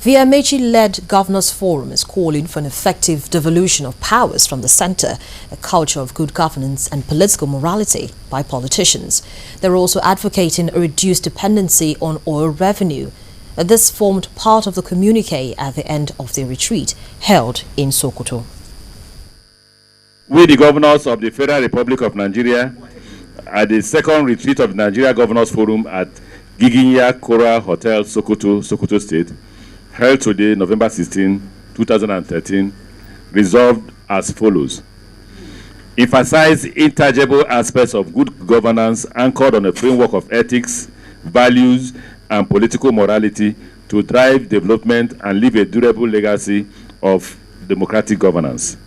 The Amechi-led Governors Forum is calling for an effective devolution of powers from the center, a culture of good governance and political morality by politicians. They're also advocating a reduced dependency on oil revenue. This formed part of the communique at the end of the retreat held in Sokoto. We, the governors of the Federal Republic of Nigeria, at the second retreat of the Nigeria Governors Forum at Giginya Kora Hotel, Sokoto State, held today, November 16, 2013, resolved as follows. Emphasize intangible aspects of good governance anchored on a framework of ethics, values, and political morality to drive development and leave a durable legacy of democratic governance.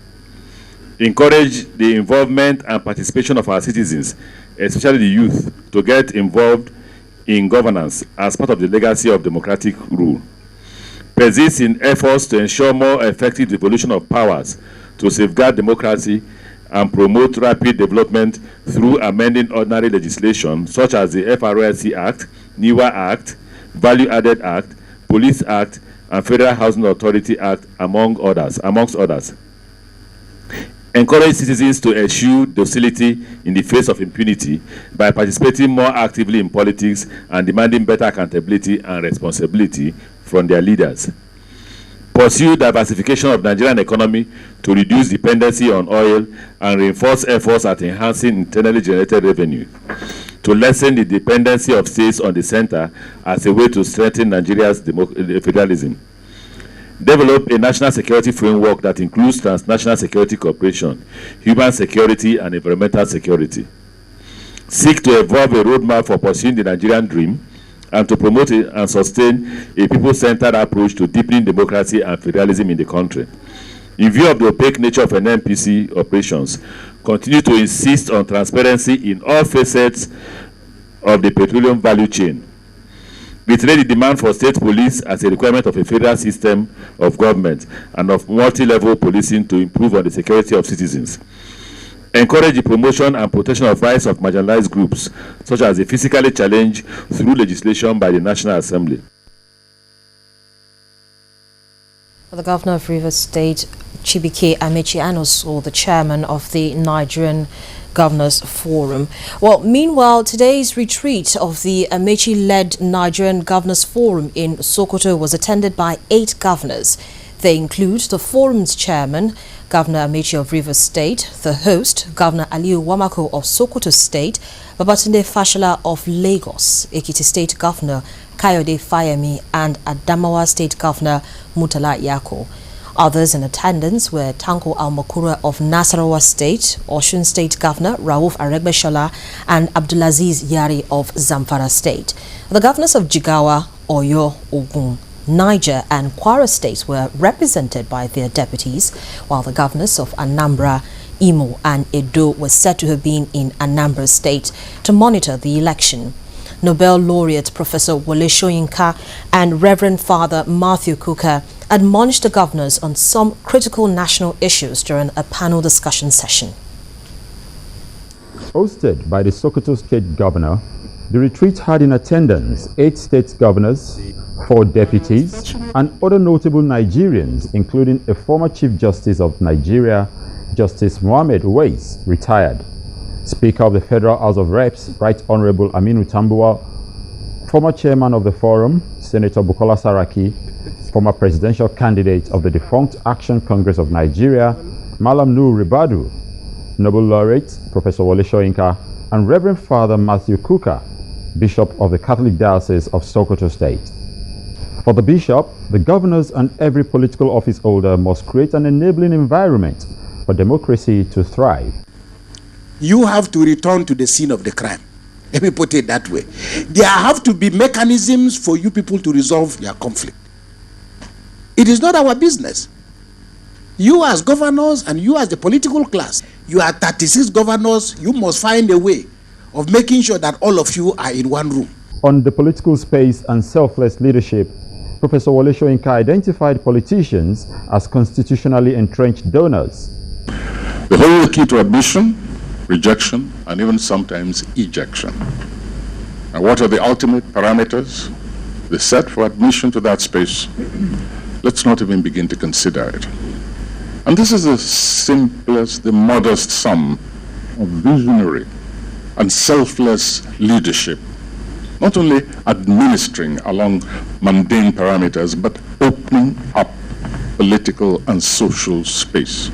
Encourage the involvement and participation of our citizens, especially the youth, to get involved in governance as part of the legacy of democratic rule. Persist in efforts to ensure more effective devolution of powers to safeguard democracy and promote rapid development through amending ordinary legislation such as the FRSC Act, NIWA Act, Value Added Act, Police Act, and Federal Housing Authority Act, amongst others. Encourage citizens to eschew docility in the face of impunity by participating more actively in politics and demanding better accountability and responsibility from their leaders. Pursue diversification of the Nigerian economy to reduce dependency on oil and reinforce efforts at enhancing internally generated revenue, to lessen the dependency of states on the center as a way to strengthen Nigeria's federalism. Develop a national security framework that includes transnational security cooperation, human security, and environmental security. Seek to evolve a roadmap for pursuing the Nigerian dream and to promote and sustain a people-centered approach to deepening democracy and federalism in the country. In view of the opaque nature of NNPC operations, continue to insist on transparency in all facets of the petroleum value chain. Reiterate the demand for state police as a requirement of a federal system of government and of multi-level policing to improve on the security of citizens. Encourage the promotion and protection of rights of marginalized groups, such as the physically challenged, through legislation by the National Assembly. The Governor of Rivers State, Chibike Amechi, and also the chairman of the Nigerian Governors Forum. Well, meanwhile, today's retreat of the Amechi-led Nigerian Governors Forum in Sokoto was attended by 8 governors. They include the forum's chairman, Governor Amechi of Rivers State, the host, Governor Aliyu Wamako of Sokoto State, Babatunde Fashola of Lagos, Ekiti State Governor Kayode Fayemi, and Adamawa State Governor Murtala Yako. Others in attendance were Tanko Almakura of Nasarawa State, Osun State Governor Rauf Aregbesola, and Abdulaziz Yari of Zamfara State. The governors of Jigawa, Oyo, Ogun, Niger, and Kwara states were represented by their deputies, while the governors of Anambra, Imo, and Edo were said to have been in Anambra State to monitor the election. Nobel laureate Professor Wole Soyinka and Reverend Father Matthew Kuka admonished the governors on some critical national issues during a panel discussion session. Hosted by the Sokoto State Governor, the retreat had in attendance 8 state governors, 4 deputies, and other notable Nigerians, including a former Chief Justice of Nigeria, Justice Mohammed Uwais, retired, Speaker of the Federal House of Reps, Right Honorable Aminu Tambuwal, former Chairman of the Forum, Senator Bukola Saraki, former presidential candidate of the defunct Action Congress of Nigeria, Malam Nuhu Ribadu, Nobel laureate Professor Wole Soyinka, and Reverend Father Matthew Kuka, Bishop of the Catholic Diocese of Sokoto State. For the bishop, the governors and every political office holder must create an enabling environment for democracy to thrive. You have to return to the scene of the crime. Let me put it that way. There have to be mechanisms for you people to resolve your conflict. It is not our business. You as governors and you as the political class, you are 36 governors, you must find a way of making sure that all of you are in one room. On the political space and selfless leadership, Professor Wole Soyinka identified politicians as constitutionally entrenched donors. The whole key to admission, rejection, and even sometimes ejection. And what are the ultimate parameters? they set for admission to that space, let's not even begin to consider it. And this is the simplest, the modest sum of visionary and selfless leadership, not only administering along mundane parameters, but opening up political and social space.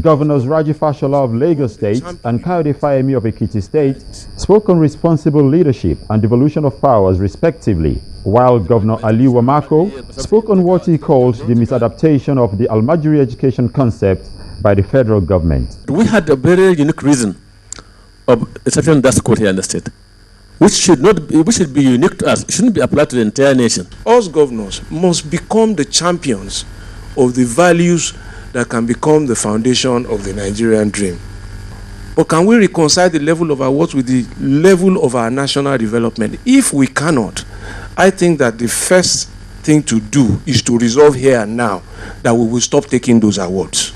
Governors Raji Fashola of Lagos State and Kayode Fayemi of Ekiti State spoke on responsible leadership and devolution of powers respectively, while Governor Ali Wamako spoke on what he called the misadaptation of the Almajiri education concept by the federal government. We had a very unique reason of establishing that school here in the state, which should be unique to us. It shouldn't be applied to the entire nation. Us governors must become the champions of the values that can become the foundation of the Nigerian dream. But can we reconcile the level of our work with the level of our national development? If we cannot, I think that the first thing to do is to resolve here and now that we will stop taking those awards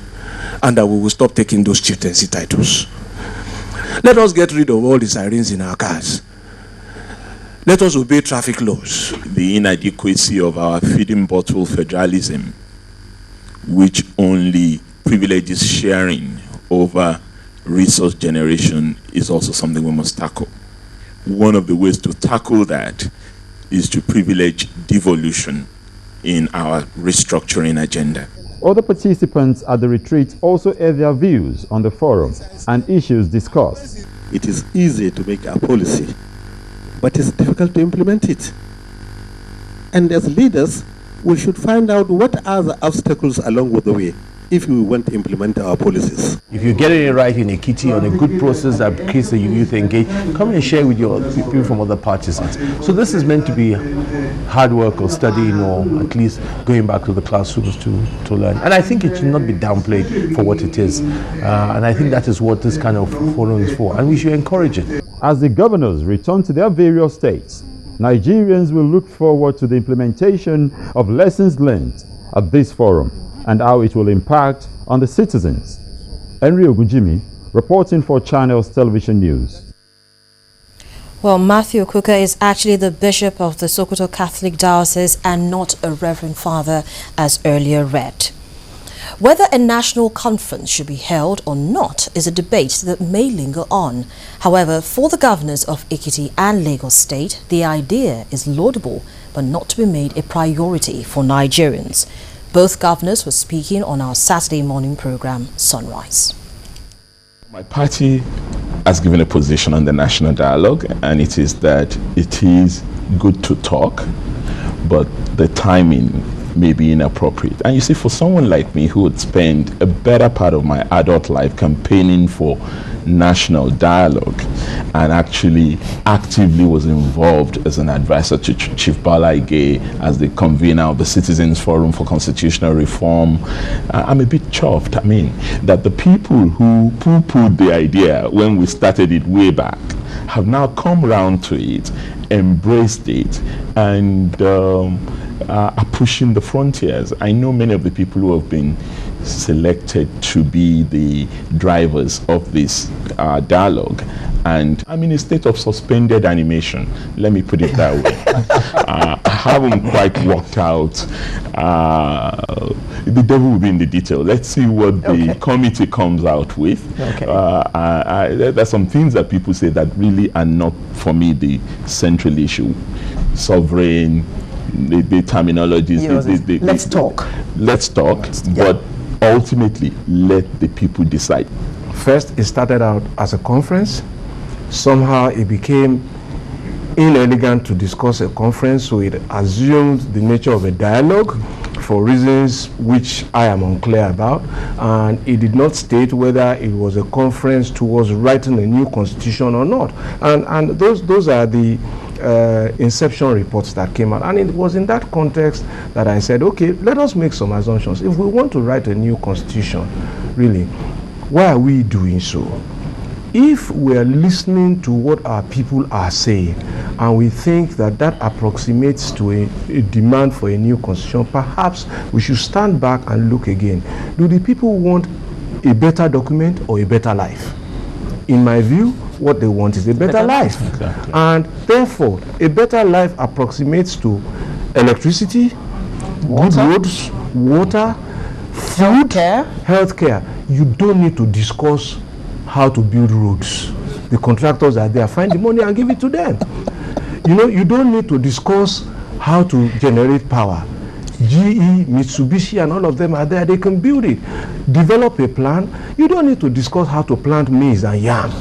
and that we will stop taking those chieftaincy titles. Let us get rid of all the sirens in our cars. Let us obey traffic laws. The inadequacy of our feeding bottle federalism, which only privileges sharing over resource generation, is also something we must tackle. One of the ways to tackle that is to privilege devolution in our restructuring agenda. Other participants at the retreat also aired their views on the forum and issues discussed. It is easy to make a policy, but it's difficult to implement it. And as leaders, we should find out what are the obstacles along with the way if we want to implement our policies. If you're getting it right in Ekiti on a good process that keeps the youth engaged, come and share with your people from other parties. So this is meant to be hard work or studying or at least going back to the classrooms to learn. And I think it should not be downplayed for what it is. And I think that is what this kind of forum is for. And we should encourage it. As the governors return to their various states, Nigerians will look forward to the implementation of lessons learned at this forum and how it will impact on the citizens. Henry Ogujimi, reporting for Channels Television News. Well, Matthew Okuka is actually the Bishop of the Sokoto Catholic Diocese and not a Reverend Father, as earlier read. Whether a national conference should be held or not is a debate that may linger on. However, for the governors of Ekiti and Lagos State, the idea is laudable but not to be made a priority for Nigerians. Both governors were speaking on our Saturday morning program, Sunrise. My party has given a position on the national dialogue, and it is that it is good to talk, but the timing may be inappropriate. And you see, for someone like me who would spend a better part of my adult life campaigning for national dialogue and actually actively was involved as an advisor to Chief Bala Ige as the convener of the Citizens Forum for Constitutional Reform, I'm a bit chuffed. I mean, that the people who poo-pooed the idea when we started it way back have now come round to it, embraced it, and are pushing the frontiers. I know many of the people who have been selected to be the drivers of this dialogue, and I'm in a state of suspended animation, let me put it that way. I haven't quite worked out. The devil will be in the detail. Let's see what the committee comes out with. There's some things that people say that really are not, for me, the central issue. Sovereign, the terminologies. Let's talk, but ultimately let the people decide. First, it started out as a conference. Somehow it became inelegant to discuss a conference, so it assumed the nature of a dialogue for reasons which I am unclear about, and it did not state whether it was a conference towards writing a new constitution or not. And those are the inception reports that came out, and it was in that context that I said, okay, let us make some assumptions. If we want to write a new constitution, really, why are we doing so? If we are listening to what our people are saying and we think that that approximates to a demand for a new constitution, perhaps we should stand back and look again. Do the people want a better document or a better life? In my view, what they want is a better life. Exactly. And therefore, a better life approximates to electricity, good roads, water, food, healthcare. You don't need to discuss how to build roads. The contractors are there. Find the money and give it to them. You don't need to discuss how to generate power. GE, Mitsubishi, and all of them are there. They can build it. Develop a plan. You don't need to discuss how to plant maize and yam.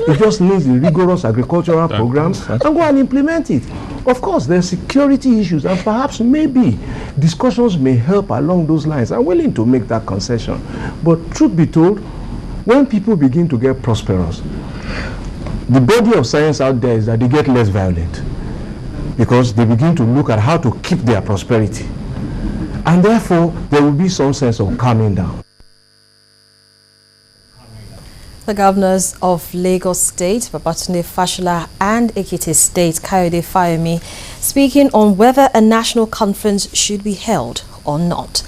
It just needs a rigorous agricultural program and go and implement it. Of course, there are security issues, and perhaps maybe discussions may help along those lines. I'm willing to make that concession. But truth be told, when people begin to get prosperous, the body of science out there is that they get less violent because they begin to look at how to keep their prosperity. And therefore, there will be some sense of calming down. The governors of Lagos State, Babatunde Fashola, and Ekiti State, Kayode Fayemi, speaking on whether a national conference should be held or not.